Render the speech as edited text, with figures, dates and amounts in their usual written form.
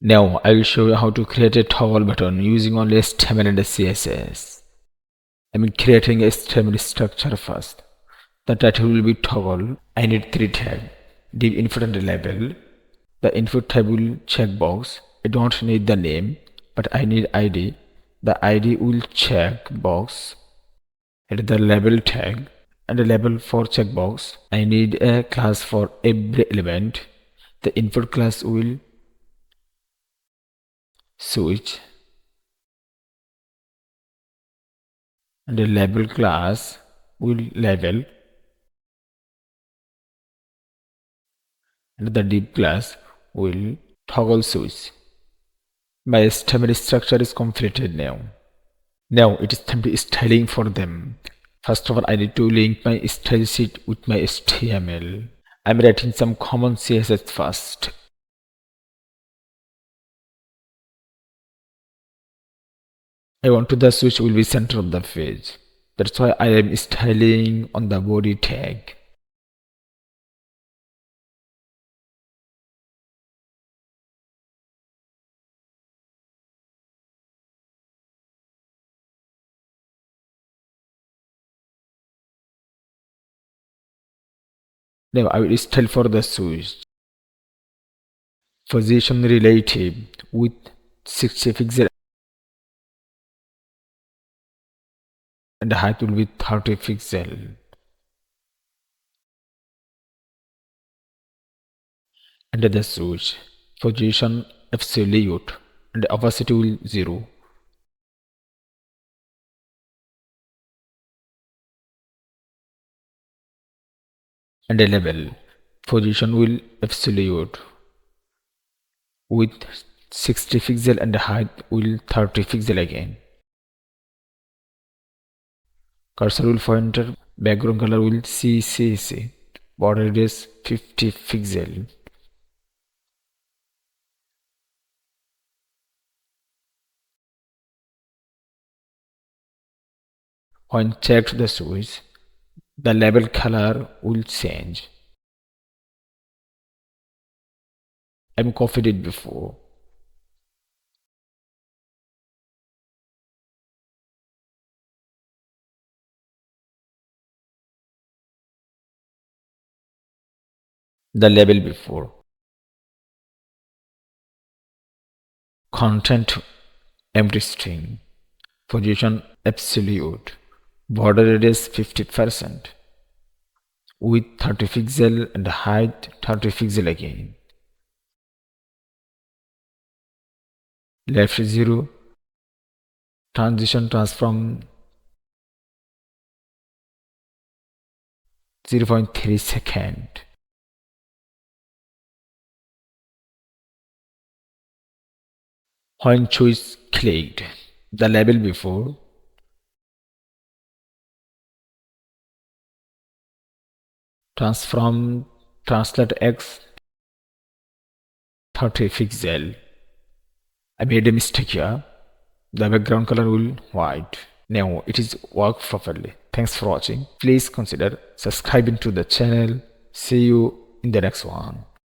Now I will show you how to create a toggle button using only HTML and CSS. Creating a HTML structure first. The title will be toggle. I need 3 tags: div input and label. The input tag will checkbox. I don't need the name, but I need ID. The ID will check box. And the label tag and a label for checkbox. I need a class for every element. The input class will switch, and the label class will label, and the div class will toggle switch. My HTML structure is completed now. Now it is time to styling for them. First of all, I need to link my style sheet with my HTML. I'm writing some common CSS first. I want to the switch will be center of the page. That's why I am styling on the body tag. Now I will style for the switch. Position relative with 60 pixel and the height will be 30 pixel. And the switch position absolute and the opacity will 0. And the label position will absolute with 60 pixel and the height will 30 pixel again. Cursor will pointer, background color will CSS, border radius 50 pixel. When checked the switch, the label color will change. I copied it before. The label before. Content empty string. Position absolute. Border radius 50%. Width 30 pixel and height 30 pixel again. Left 0. Transition transform 0.3 second. When choice clicked, the label before. Transform translate X 30 pixel. I made a mistake here. The background color will white. Now it is work properly. Thanks for watching. Please consider subscribing to the channel. See you in the next one.